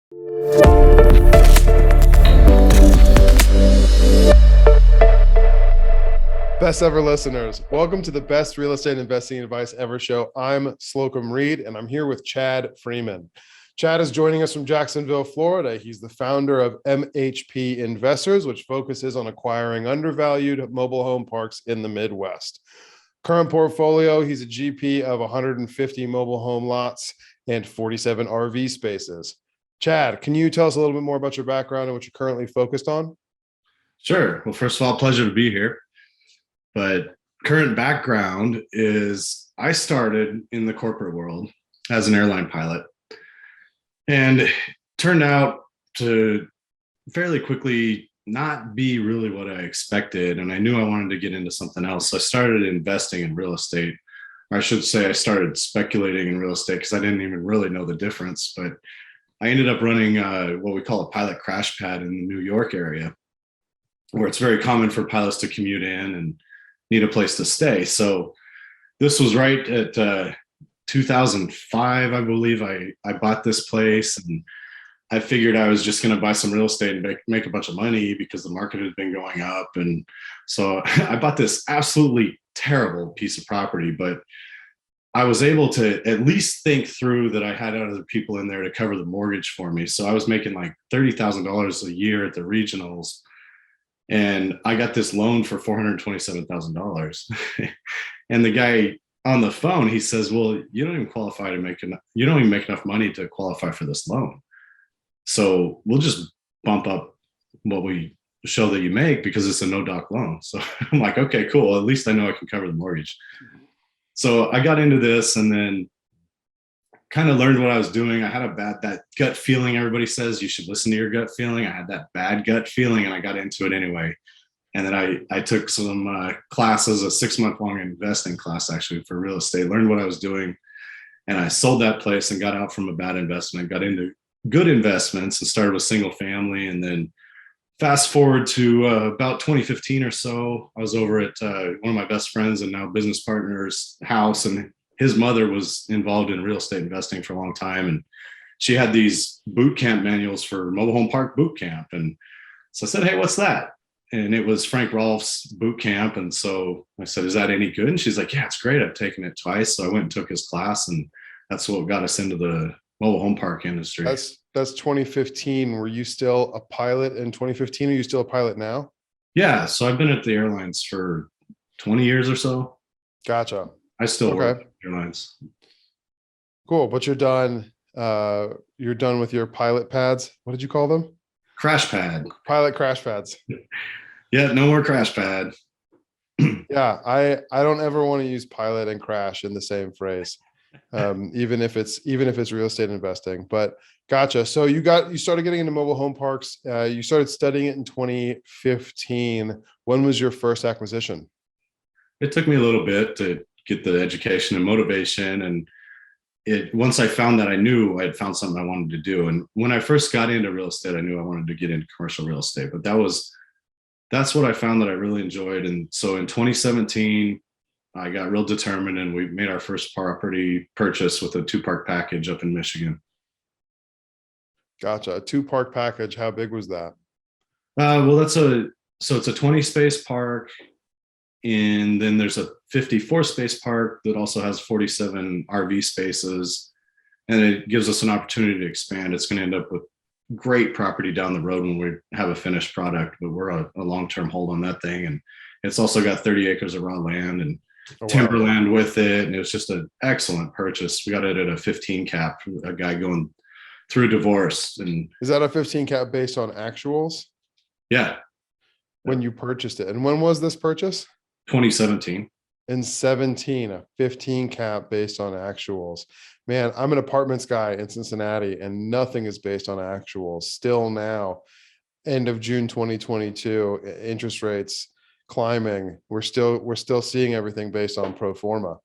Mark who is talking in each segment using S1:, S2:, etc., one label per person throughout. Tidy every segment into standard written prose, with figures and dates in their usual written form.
S1: Best ever listeners, welcome to the best real estate investing advice ever show. I'm Slocum Reed, and I'm here with Chad Freeman. Chad is joining us from Jacksonville, Florida. He's the founder of MHPinvestors, which focuses on acquiring undervalued mobile home parks in the Midwest. Current portfolio, he's a GP of 150 mobile home lots and 47 RV spaces. Chad, can you tell us a little bit more about your background and what you're currently focused on?
S2: Sure. Well, first of all, pleasure to be here. But current background is I started in the corporate world as an airline pilot and turned out to fairly quickly not be really what I expected. And I knew I wanted to get into something else. So I started investing in real estate. Or I should say I started speculating in real estate because I didn't even really know the difference. But I ended up running what we call a pilot crash pad in the New York area, where it's very common for pilots to commute in and need a place to stay. So this was right at 2005, I believe. I bought this place and I figured I was just going to buy some real estate and make a bunch of money because the market had been going up. And so I bought this absolutely terrible piece of property, but I was able to at least think through that I had other people in there to cover the mortgage for me. So I was making like $30,000 a year at the regionals. And I got this loan for $427,000. And the guy on the phone, he says, well, you don't even qualify to you don't even make enough money to qualify for this loan. So we'll just bump up what we show that you make because it's a no doc loan. So I'm like, okay, cool. At least I know I can cover the mortgage. So I got into this and then kind of learned what I was doing. I had that gut feeling. Everybody says you should listen to your gut feeling. I had that bad gut feeling and I got into it anyway. And then I took some classes, a 6-month-long investing class actually for real estate, learned what I was doing. And I sold that place and got out from a bad investment, got into good investments and started with single family. And then fast forward to about 2015 or so, I was over at one of my best friends and now business partner's house, and his mother was involved in real estate investing for a long time. And she had these boot camp manuals for mobile home park boot camp. And so I said, hey, what's that? And it was Frank Rolfe's boot camp. And so I said, is that any good? And she's like, yeah, it's great. I've taken it twice. So I went and took his class, and that's what got us into the mobile home park industry.
S1: That's 2015. Were you still a pilot in 2015? Are you still a pilot now?
S2: Yeah. So I've been at the airlines for 20 years or so.
S1: Gotcha.
S2: I still work at airlines.
S1: Cool. But you're done. You're done with your pilot pads. What did you call them?
S2: Crash pad.
S1: Pilot crash pads.
S2: Yeah, no more crash pad.
S1: Yeah, I don't ever want to use pilot and crash in the same phrase, even if it's real estate investing. But gotcha. So you started getting into mobile home parks. You started studying it in 2015. When was your first acquisition?
S2: It took me a little bit to get the education and motivation. And once I found that, I knew I had found something I wanted to do. And when I first got into real estate, I knew I wanted to get into commercial real estate, but that's what I found that I really enjoyed. And so in 2017, I got real determined and we made our first property purchase with a 2-park package up in Michigan.
S1: Gotcha. A 2-park package. How big was that?
S2: Well, it's a 20 space park. And then there's a 54 space park that also has 47 RV spaces. And it gives us an opportunity to expand. It's going to end up with great property down the road when we have a finished product, but we're a long-term hold on that thing. And it's also got 30 acres of raw land and timberland with it. And it was just an excellent purchase. We got it at a 15 cap, a guy going through divorce. And
S1: is that a 15 cap based on actuals?
S2: Yeah.
S1: When you purchased it. And when was this purchase?
S2: 2017.
S1: In 17, a 15 cap based on actuals. Man, I'm an apartments guy in Cincinnati and nothing is based on actuals. Still now, end of June 2022, interest rates climbing. We're still seeing everything based on pro forma.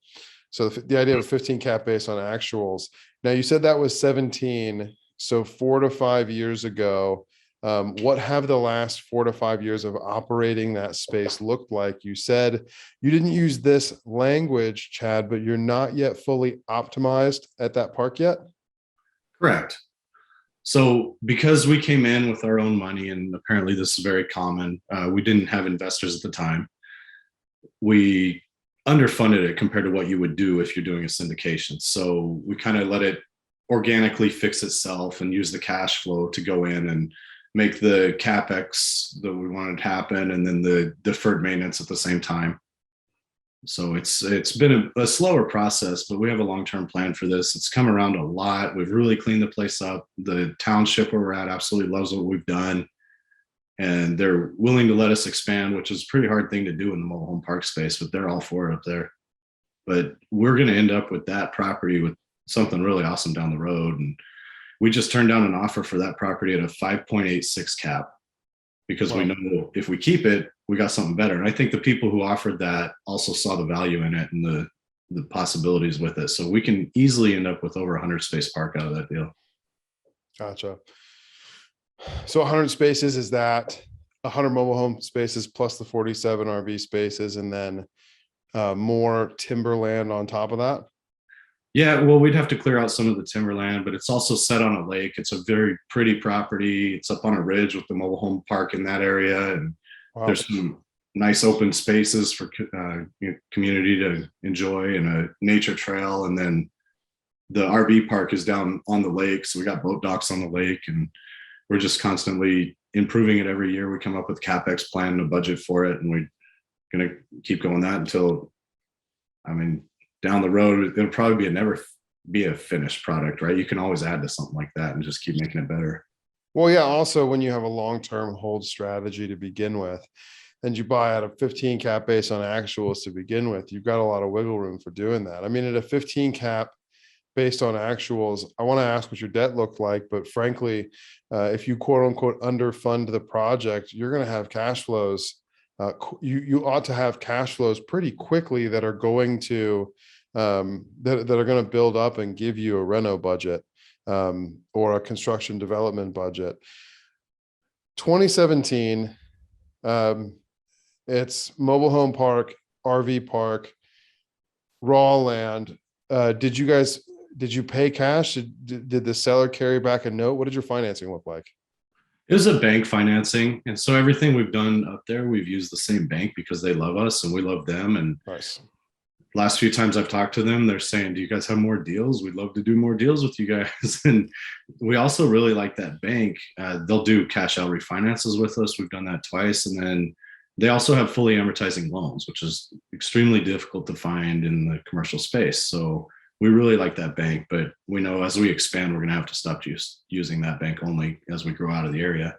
S1: So the idea of a 15 cap based on actuals. Now you said that was 17. So 4 to 5 years ago, what have the last 4 to 5 years of operating that space looked like? You said you didn't use this language, Chad, but you're not yet fully optimized at that park yet?
S2: Correct. So because we came in with our own money, and apparently this is very common, we didn't have investors at the time. We underfunded it compared to what you would do if you're doing a syndication. So we kind of let it organically fix itself and use the cash flow to go in and make the capex that we wanted to happen, and then the deferred maintenance at the same time. So it's been a slower process, but we have a long-term plan for this. It's come around a lot. We've really cleaned the place up. The township where we're at absolutely loves what we've done, and they're willing to let us expand, which is a pretty hard thing to do in the mobile home park space, but they're all for it up there. But we're going to end up with that property with something really awesome down the road. And we just turned down an offer for that property at a 5.86 cap, because we know if we keep it, we got something better. And I think the people who offered that also saw the value in it and the possibilities with it. So we can easily end up with over 100 space park out of that deal.
S1: Gotcha. So 100 spaces, is that 100 mobile home spaces plus the 47 RV spaces, and then more timberland on top of that?
S2: Yeah, well, we'd have to clear out some of the timberland, but it's also set on a lake. It's a very pretty property. It's up on a ridge with the mobile home park in that area. And there's some nice open spaces for community to enjoy, and a nature trail. And then the RV park is down on the lake. So we got boat docks on the lake, and we're just constantly improving it every year. We come up with CapEx plan and a budget for it, and we're going to keep going that until, I mean, down the road, it'll probably never be a finished product, right? You can always add to something like that and just keep making it better.
S1: Well, yeah. Also, when you have a long-term hold strategy to begin with, and you buy at a 15 cap based on actuals to begin with, you've got a lot of wiggle room for doing that. I mean, at a 15 cap based on actuals, I want to ask what your debt looked like, but frankly, if you quote unquote underfund the project, you're going to have cash flows. You ought to have cash flows pretty quickly that are going to that are going to build up and give you a reno budget or a construction development budget. 2017, it's mobile home park, RV park, raw land. Did you pay cash? Did the seller carry back a note? What did your financing look like?
S2: It was a bank financing. And so everything we've done up there, we've used the same bank because they love us and we love them. And
S1: nice.
S2: Last few times I've talked to them, they're saying, do you guys have more deals? We'd love to do more deals with you guys. And we also really like that bank. They'll do cash out refinances with us. We've done that twice. And then they also have fully amortizing loans, which is extremely difficult to find in the commercial space. So we really like that bank, but we know as we expand, we're going to have to stop using that bank only as we grow out of the area.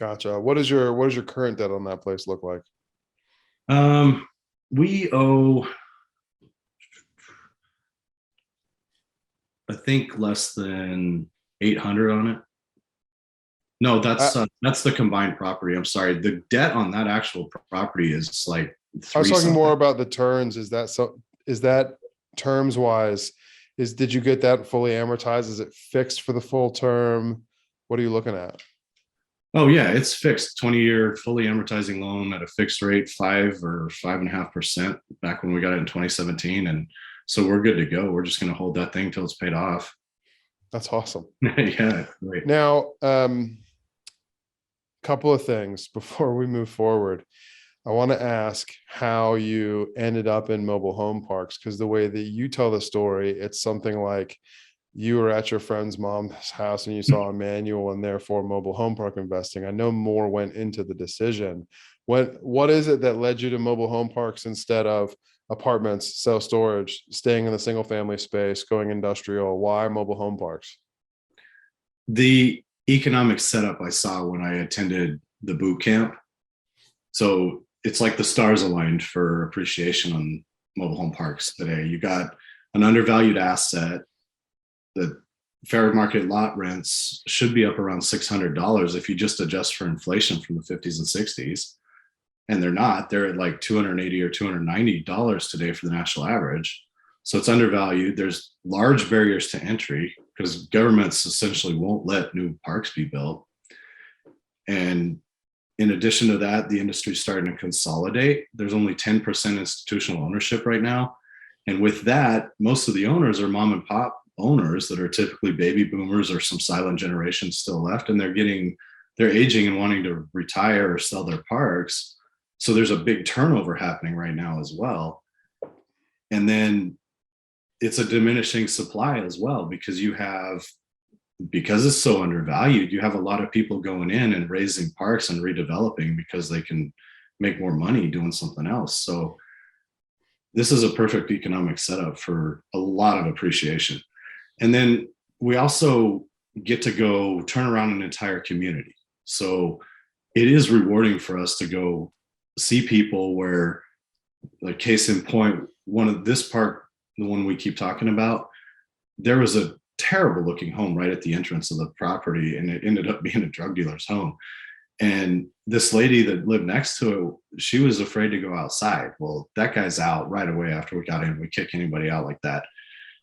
S1: Gotcha. What does your current debt on that place look like?
S2: We owe, I think, less than 800 on it. No, that's the combined property. I'm sorry. The debt on that actual property is like
S1: I was talking more about the terms. Is that terms wise? Did you get that fully amortized? Is it fixed for the full term? What are you looking at?
S2: Oh yeah, it's fixed. 20-year fully amortizing loan at a fixed rate, 5 or 5.5% back when we got it in 2017. And so we're good to go. We're just going to hold that thing till it's paid off.
S1: That's awesome.
S2: Yeah, great.
S1: Now, couple of things before we move forward. I want to ask how you ended up in mobile home parks, because the way that you tell the story, it's something like you were at your friend's mom's house and you saw a manual and therefore mobile home park investing. I know more went into the decision. What is it that led you to mobile home parks instead of apartments, self-storage, staying in the single family space, going industrial? Why mobile home parks?
S2: The economic setup I saw when I attended the boot camp. So it's like the stars aligned for appreciation on mobile home parks today. You got an undervalued asset. The fair market lot rents should be up around $600 if you just adjust for inflation from the 50s and 60s. And they're not. They're at like $280 or $290 today for the national average. So it's undervalued. There's large barriers to entry because governments essentially won't let new parks be built. And in addition to that, the industry's starting to consolidate. There's only 10% institutional ownership right now. And with that, most of the owners are mom and pop owners that are typically baby boomers or some silent generation still left, and they're aging and wanting to retire or sell their parks. So there's a big turnover happening right now as well. And then it's a diminishing supply as well, because it's so undervalued, you have a lot of people going in and raising parks and redeveloping because they can make more money doing something else. So this is a perfect economic setup for a lot of appreciation. And then we also get to go turn around an entire community. So it is rewarding for us to go see people where, like case in point, one of this park, the one we keep talking about, there was a terrible looking home right at the entrance of the property, and it ended up being a drug dealer's home. And this lady that lived next to it, she was afraid to go outside. Well, that guy's out right away after we got in. We kick anybody out like that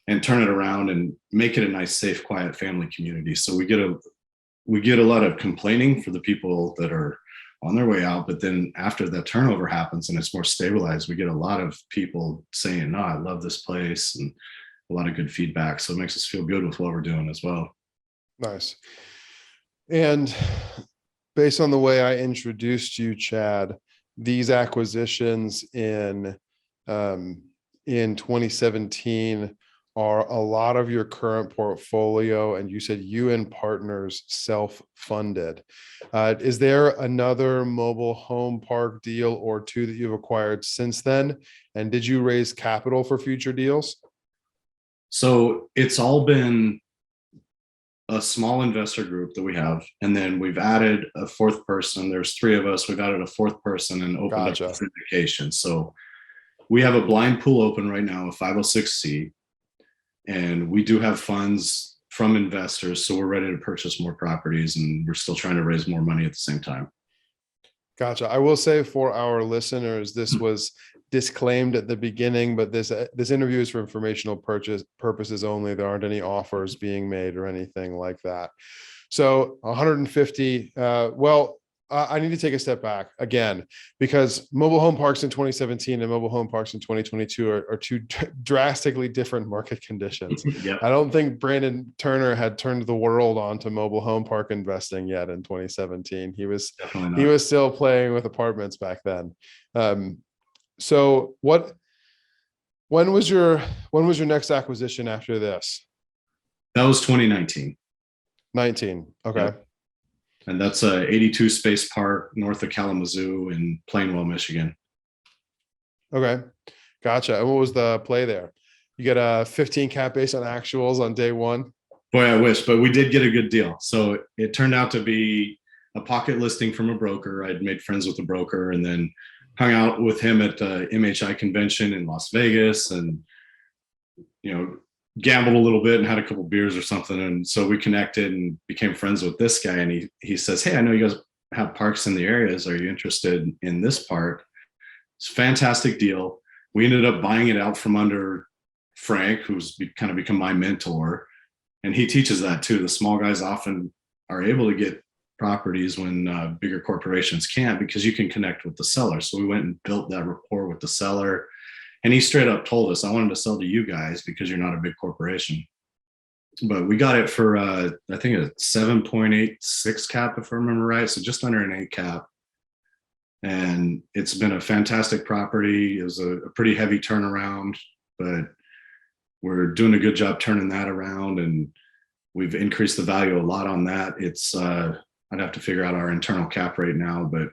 S2: and turn it around and make it a nice, safe, quiet family community. So we get a lot of complaining for the people that are on their way out, but then after that turnover happens and it's more stabilized, we get a lot of people saying, "No, I love this place," and a lot of good feedback. So it makes us feel good with what we're doing as well.
S1: Nice. And based on the way I introduced you, Chad, these acquisitions in 2017 are a lot of your current portfolio, and you said you and partners self-funded. Is there another mobile home park deal or two that you've acquired since then? And did you raise capital for future deals?
S2: So it's all been a small investor group that we have, and then we've added a fourth person. There's three of us. We've added a fourth person and opened up the syndication. So we have a blind pool open right now, a 506c, and we do have funds from investors. So we're ready to purchase more properties, and we're still trying to raise more money at the same time.
S1: Gotcha. I will say for our listeners, this was disclaimed at the beginning, but this interview is for informational purposes only. There aren't any offers being made or anything like that. So 150. I need to take a step back again, because mobile home parks in 2017 and mobile home parks in 2022 are two drastically different market conditions.
S2: Yep.
S1: I don't think Brandon Turner had turned the world on to mobile home park investing yet in 2017. He was still playing with apartments back then. So when was your next acquisition after this?
S2: That was 2019.
S1: 19. Okay.
S2: Yep. And that's a 82 space park north of Kalamazoo in Plainwell, Michigan.
S1: Okay. Gotcha. And what was the play there? You get a 15 cap based on actuals on day one?
S2: Boy, I wish, but we did get a good deal. So it turned out to be a pocket listing from a broker. I'd made friends with the broker and then hung out with him at the MHI convention in Las Vegas, and, gambled a little bit and had a couple beers or something. And so we connected and became friends with this guy. And he says, "Hey, I know you guys have parks in the areas. Are you interested in this park?" It's a fantastic deal. We ended up buying it out from under Frank, who's kind of become my mentor. And he teaches that too. The small guys often are able to get properties when bigger corporations can't, because you can connect with the seller. So we went and built that rapport with the seller. And he straight up told us, "I wanted to sell to you guys because you're not a big corporation." But we got it for, I think, a 7.86 cap, if I remember right. So just under an 8 cap. And it's been a fantastic property. It was a pretty heavy turnaround, but we're doing a good job turning that around. And we've increased the value a lot on that. It's, I'd have to figure out our internal cap rate now, but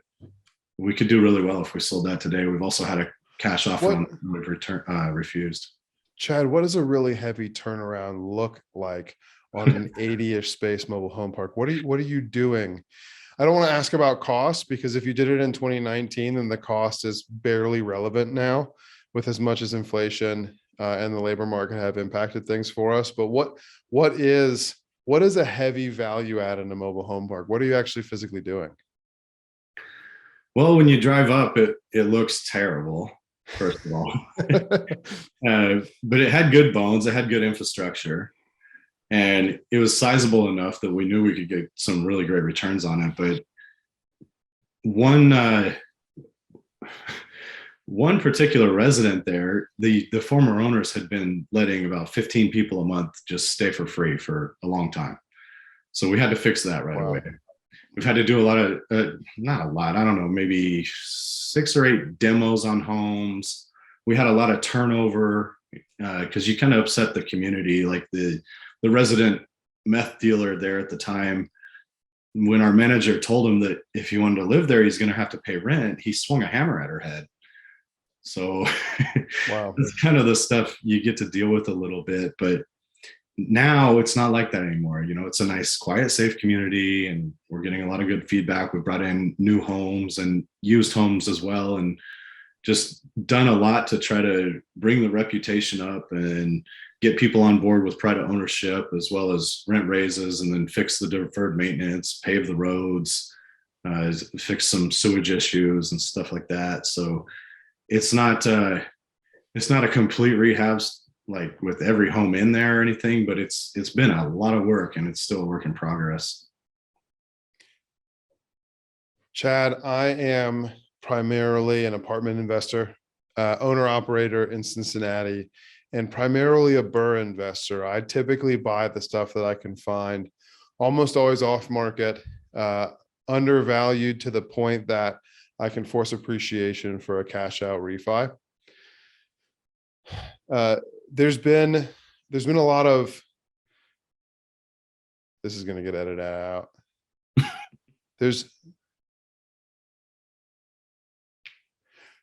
S2: we could do really well if we sold that today. We've also had a cash offer on we've refused.
S1: Chad, what does a really heavy turnaround look like on an 80-ish space mobile home park? What are you doing? I don't want to ask about cost, because if you did it in 2019, then the cost is barely relevant now, with as much as inflation and the labor market have impacted things for us. But what is a heavy value add in a mobile home park? What are you actually physically doing?
S2: Well, when you drive up, it looks terrible, first of all. But it had good bones. It had good infrastructure. And it was sizable enough that we knew we could get some really great returns on it. But one one particular resident there, the former owners had been letting about 15 people a month just stay for free for a long time. So we had to fix that right
S1: Wow.
S2: away. We've had to do a lot of, not a lot, I don't know, maybe 6 or 8 demos on homes. We had a lot of turnover because you kind of upset the community. Like the resident meth dealer there at the time, when our manager told him that if he wanted to live there, he's going to have to pay rent, he swung a hammer at her head. So
S1: Wow.
S2: that's kind of the stuff you get to deal with a little bit. But now it's not like that anymore. You know, it's a nice, quiet, safe community, and we're getting a lot of good feedback. We brought in new homes and used homes as well, and just done a lot to try to bring the reputation up and get people on board with private ownership, as well as rent raises, and then fix the deferred maintenance, pave the roads, fix some sewage issues and stuff like that. So it's not a complete rehab like with every home in there or anything, but it's been a lot of work, and it's still a work in progress.
S1: Chad, I am primarily an apartment investor, owner operator in Cincinnati, and primarily a burr investor. I typically buy the stuff that I can find, almost always off market, undervalued to the point that I can force appreciation for a cash out refi. There's been a lot of, this is going to get edited out.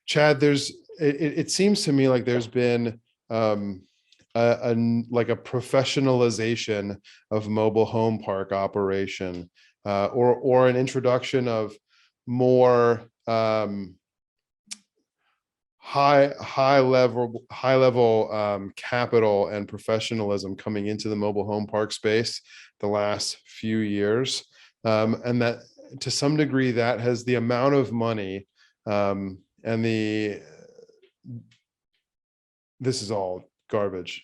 S1: Chad, it seems to me like there's been like a professionalization of mobile home park operation, or an introduction of more high level capital and professionalism coming into the mobile home park space the last few years, and that to some degree that has the amount of money, and this is all garbage.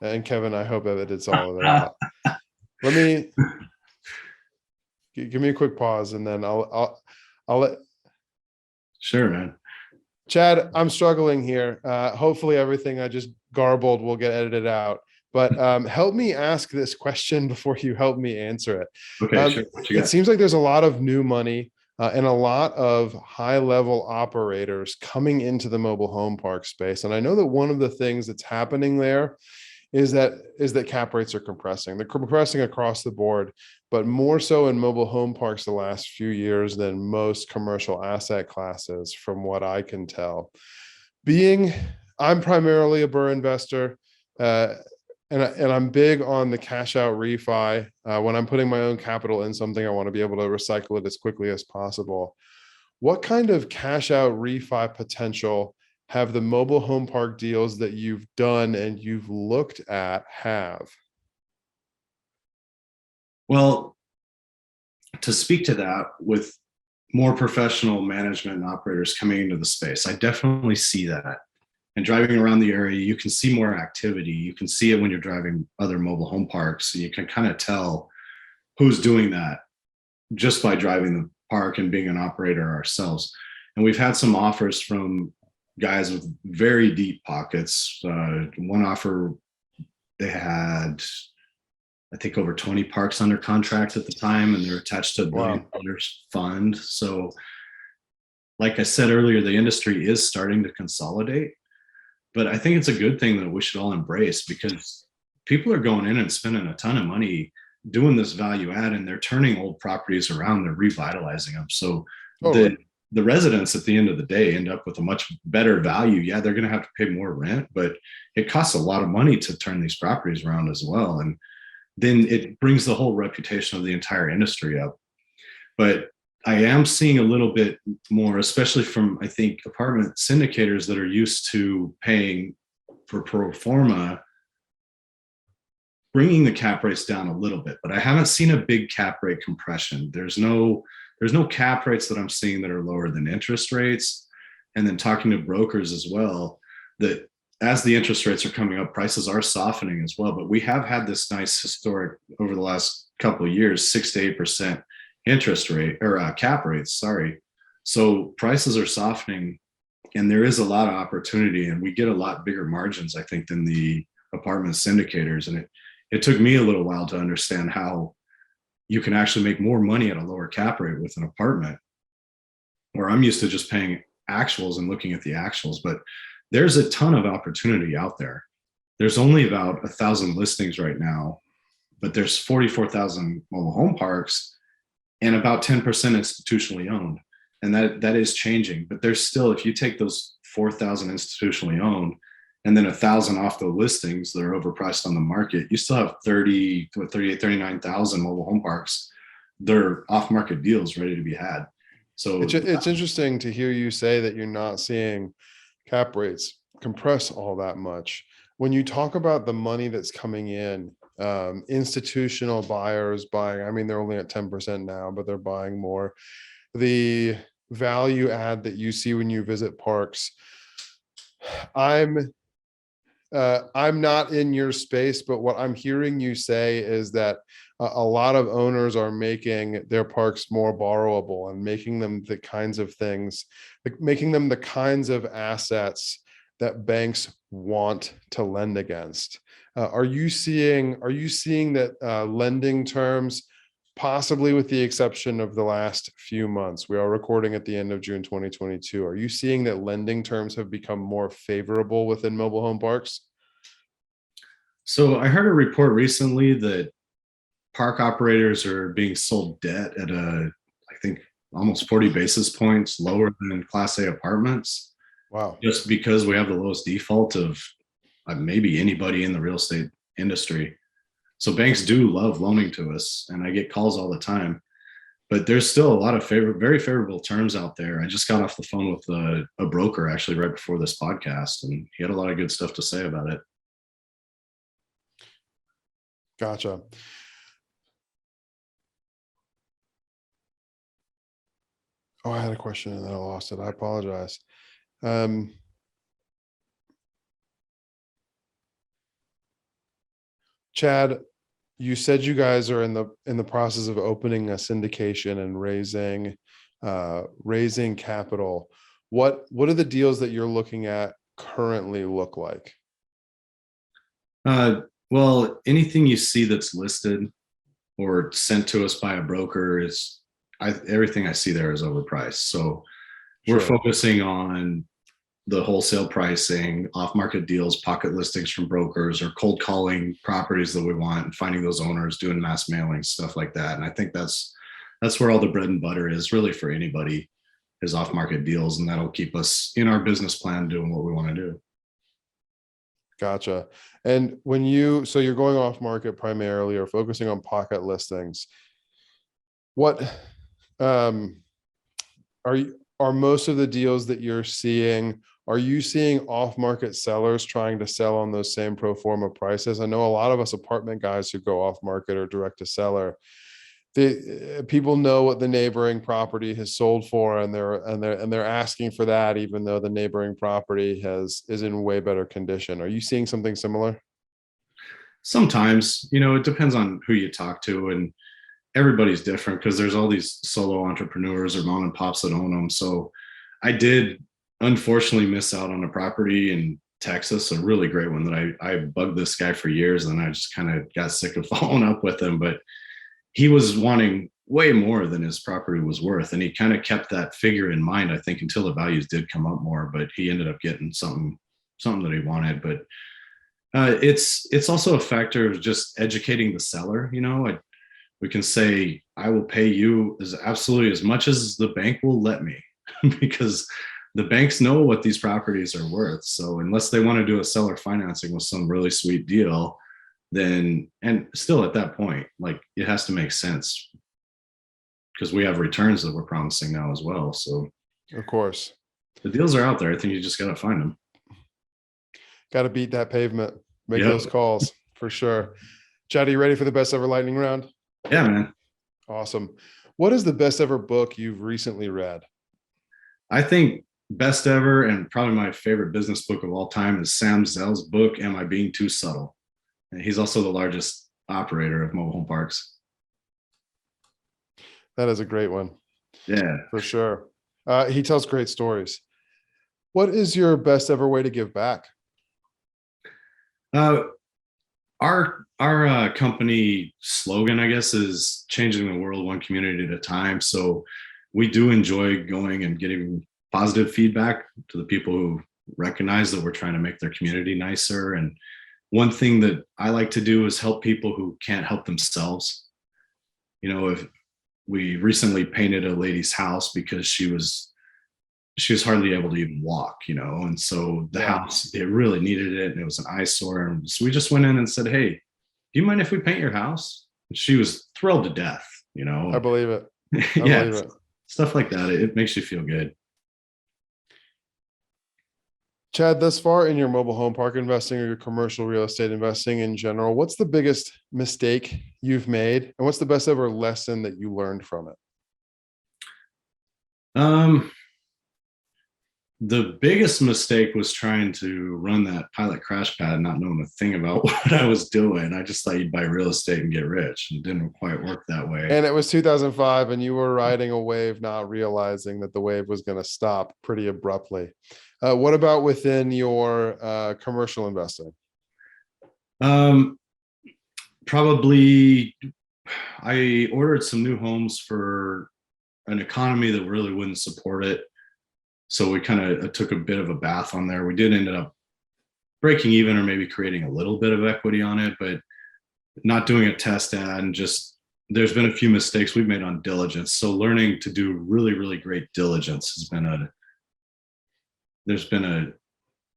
S1: And Kevin, I hope that it's all of it out. Let me give me a quick pause, and then I'll let.
S2: Sure, man.
S1: Chad, I'm struggling here. Hopefully everything I just garbled will get edited out. But help me ask this question before you help me answer it.
S2: Okay, sure.
S1: It seems like there's a lot of new money and a lot of high-level operators coming into the mobile home park space. And I know that one of the things that's happening there is that cap rates are compressing. They're compressing across the board, but more so in mobile home parks the last few years than most commercial asset classes, from what I can tell. I'm primarily a burr investor, and I'm big on the cash out refi. When I'm putting my own capital in something, I want to be able to recycle it as quickly as possible. What kind of cash out refi potential have the mobile home park deals that you've done and you've looked at have?
S2: Well, to speak to that, with more professional management and operators coming into the space, I definitely see that. And driving around the area, you can see more activity. You can see it when you're driving other mobile home parks. You can kind of tell who's doing that just by driving the park and being an operator ourselves. And we've had some offers from guys with very deep pockets. One offer, they had, I think, over 20 parks under contract at the time, and they're attached to a $1 billion fund. So like I said earlier, the industry is starting to consolidate, but I think it's a good thing that we should all embrace, because people are going in and spending a ton of money doing this value add, and they're turning old properties around, they're revitalizing them. So the residents at the end of the day end up with a much better value. Yeah, they're going to have to pay more rent, but it costs a lot of money to turn these properties around as well. And then it brings the whole reputation of the entire industry up. But I am seeing a little bit more, especially from, I think, apartment syndicators that are used to paying for pro forma, bringing the cap rates down a little bit. But I haven't seen a big cap rate compression. There's no cap rates that I'm seeing that are lower than interest rates. And then talking to brokers as well, that as the interest rates are coming up, prices are softening as well. But we have had this nice historic, over the last couple of years, 6 to 8% interest rate, or cap rates, sorry. So prices are softening And there is a lot of opportunity, and we get a lot bigger margins, I think, than the apartment syndicators. And it took me a little while to understand how you can actually make more money at a lower cap rate with an apartment, where I'm used to just paying actuals and looking at the actuals. But there's a ton of opportunity out there. There's only about 1,000 listings right now, but there's 44,000 mobile home parks and about 10% institutionally owned. And that is changing, but there's still, if you take those 4,000 institutionally owned and then 1,000 off the listings that are overpriced on the market, you still have 39,000 mobile home parks. They're off market deals ready to be had. So
S1: It's interesting to hear you say that you're not seeing cap rates compress all that much. When you talk about the money that's coming in, institutional buyers buying, I mean, they're only at 10% now, but they're buying more. The value add that you see when you visit parks, I'm not in your space, but what I'm hearing you say is that a lot of owners are making their parks more borrowable and making them the kinds of things, like making them the kinds of assets that banks want to lend against. Are you seeing that lending terms, possibly with the exception of the last few months, we are recording at the end of June 2022, are you seeing that lending terms have become more favorable within mobile home parks?
S2: So I heard a report recently that park operators are being sold debt at I think almost 40 basis points lower than Class A apartments.
S1: Wow.
S2: Just because we have the lowest default of maybe anybody in the real estate industry. So banks do love loaning to us, and I get calls all the time. But there's still a lot of very favorable terms out there. I just got off the phone with a broker actually right before this podcast, and he had a lot of good stuff to say about it.
S1: Gotcha. Oh, I had a question and then I lost it. I apologize. Chad, you said you guys are in the process of opening a syndication and raising capital. What are the deals that you're looking at currently look like?
S2: Well, anything you see that's listed or sent to us by a broker is everything I see there is overpriced. So we're
S1: Sure.
S2: focusing on the wholesale pricing, off-market deals, pocket listings from brokers, or cold calling properties that we want and finding those owners, doing mass mailing, stuff like that. And I think that's where all the bread and butter is really for anybody, is off-market deals, and that'll keep us in our business plan doing what we want to do.
S1: Gotcha. And so you're going off market primarily or focusing on pocket listings. What are most of the deals that you're seeing? Are you seeing off-market sellers trying to sell on those same pro forma prices? I know a lot of us apartment guys who go off market or direct to seller, people know what the neighboring property has sold for, and they're asking for that, even though the neighboring property is in way better condition. Are you seeing something similar?
S2: Sometimes, it depends on who you talk to, and everybody's different because there's all these solo entrepreneurs or mom and pops that own them. So I did unfortunately miss out on a property in Texas, a really great one that I bugged this guy for years, and I just kind of got sick of following up with him. But he was wanting way more than his property was worth, and he kind of kept that figure in mind, I think, until the values did come up more. But he ended up getting something that he wanted. But it's also a factor of just educating the seller. We can say, I will pay you absolutely as much as the bank will let me, because the banks know what these properties are worth. So unless they want to do a seller financing with some really sweet deal, then, and still at that point, like, it has to make sense, because we have returns that we're promising now as well. So
S1: Of course.
S2: the deals are out there. I think you just got to find them.
S1: Got to beat that pavement, make
S2: Yep.
S1: those calls for sure. Chad, are you ready for the best ever lightning round?
S2: Yeah, man.
S1: Awesome. What is the best ever book you've recently read?
S2: I think best ever, and probably my favorite business book of all time, is Sam Zell's book, Am I Being Too Subtle? And he's also the largest operator of mobile home parks.
S1: That is a great one.
S2: Yeah.
S1: For sure. He tells great stories. What is your best ever way to give back?
S2: Uh, our company slogan, I guess, is changing the world one community at a time. So we do enjoy going and getting positive feedback to the people who recognize that we're trying to make their community nicer. And one thing that I like to do is help people who can't help themselves. You know, if we recently painted a lady's house because she was hardly able to even walk, and so the
S1: Yeah,
S2: house, it really needed it, and it was an eyesore. And so we just went in and said, hey, do you mind if we paint your house? And she was thrilled to death.
S1: I believe it. I
S2: Yeah,
S1: believe it.
S2: stuff like that, it makes you feel good.
S1: Chad, thus far in your mobile home park investing or your commercial real estate investing in general, what's the biggest mistake you've made? And what's the best ever lesson that you learned from it?
S2: um the biggest mistake was trying to run that pilot crash pad, not knowing a thing about what I was doing. I just thought you'd buy real estate and get rich, and it didn't quite work that way.
S1: And it was 2005 and you were riding a wave, not realizing that the wave was going to stop pretty abruptly. What about within your commercial investing?
S2: um Probably, I ordered some new homes for an economy that really wouldn't support it. So we kind of took a bit of a bath on there. We did end up breaking even or maybe creating a little bit of equity on it, but not doing a test ad. And just, there's been a few mistakes we've made on diligence. So learning to do really, really great diligence there's been a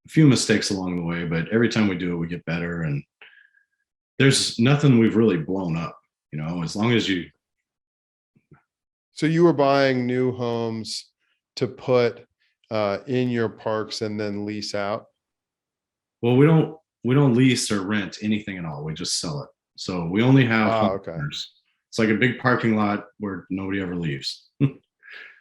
S2: few mistakes along the way, but every time we do it, we get better. And there's nothing we've really blown up, as long as you.
S1: So you were buying new homes to put in your parks and then lease out?
S2: Well, we don't lease or rent anything at all. We just sell it. So we only have
S1: Okay.
S2: homeowners. It's like a big parking lot where nobody ever leaves.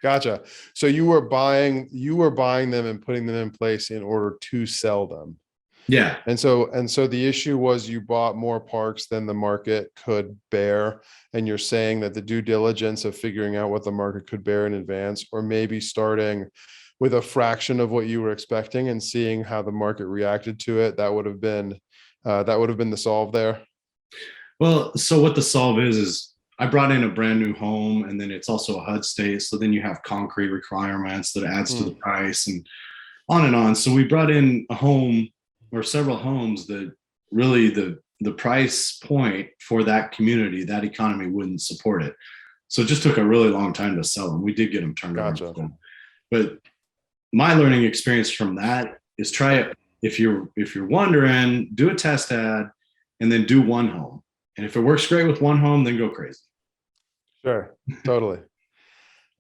S1: Gotcha. So you were buying them and putting them in place in order to sell them.
S2: Yeah.
S1: And so the issue was you bought more parks than the market could bear. And you're saying that the due diligence of figuring out what the market could bear in advance, or maybe starting with a fraction of what you were expecting and seeing how the market reacted to it, that would have been the solve there.
S2: Well, so what the solve is I brought in a brand new home, and then it's also a HUD state. So then you have concrete requirements that adds to the price, and on and on. So we brought in a home or several homes that really the price point for that community, that economy wouldn't support it. So it just took a really long time to sell them. We did get them turned
S1: Gotcha.
S2: over. But my learning experience from that is try it. If you're wondering, do a test ad and then do one home. And if it works great with one home, then go crazy.
S1: Sure. Totally.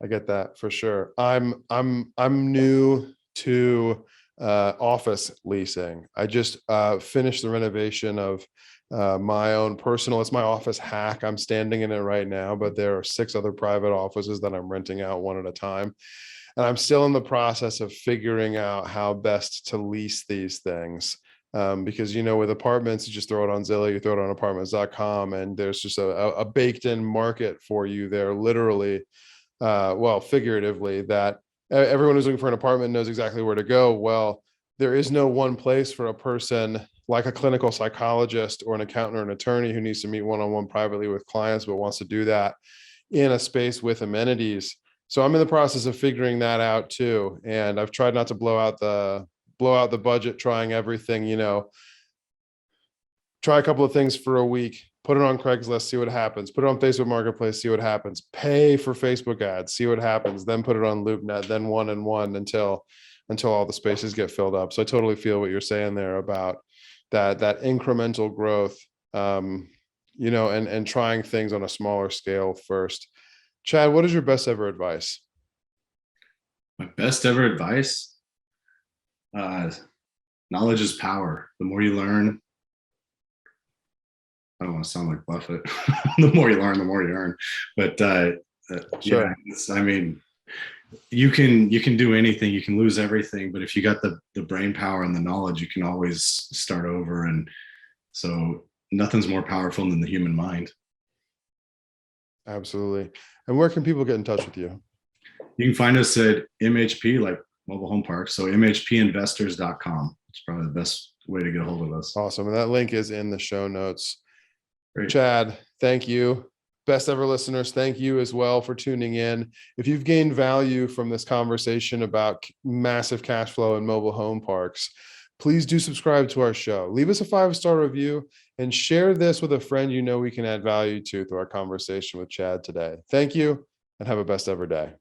S1: I get that for sure. I'm new to office leasing. I just finished the renovation of my own personal, it's my office hack. I'm standing in it right now, but there are 6 other private offices that I'm renting out one at a time. And I'm still in the process of figuring out how best to lease these things. Because, with apartments, you just throw it on Zillow, you throw it on apartments.com, and there's just a baked in market for you there, literally, well, figuratively, that everyone who's looking for an apartment knows exactly where to go. Well, there is no one place for a person like a clinical psychologist or an accountant or an attorney who needs to meet one-on-one privately with clients, but wants to do that in a space with amenities. So I'm in the process of figuring that out too. And I've tried not to blow out the budget, trying everything, try a couple of things for a week, put it on Craigslist, see what happens, put it on Facebook Marketplace, see what happens, pay for Facebook ads, see what happens, then put it on LoopNet, then one and one until all the spaces get filled up. So I totally feel what you're saying there about that incremental growth, and trying things on a smaller scale first. Chad, what is your best ever advice?
S2: My best ever advice, knowledge is power. The more you learn, I don't want to sound like Buffett. The more you learn, the more you earn. But
S1: Sure.
S2: I mean, you can do anything. You can lose everything, but if you got the brain power and the knowledge, you can always start over. And so nothing's more powerful than the human mind.
S1: Absolutely. And where can people get in touch with you?
S2: You can find us at MHP, like mobile home parks. So MHPinvestors.com. It's probably the best way to get a hold of us.
S1: Awesome. And that link is in the show notes.
S2: Great.
S1: Chad, thank you. Best ever listeners, thank you as well for tuning in. If you've gained value from this conversation about massive cash flow in mobile home parks, please do subscribe to our show. Leave us a 5-star review and share this with a friend you know we can add value to through our conversation with Chad today. Thank you and have a best ever day.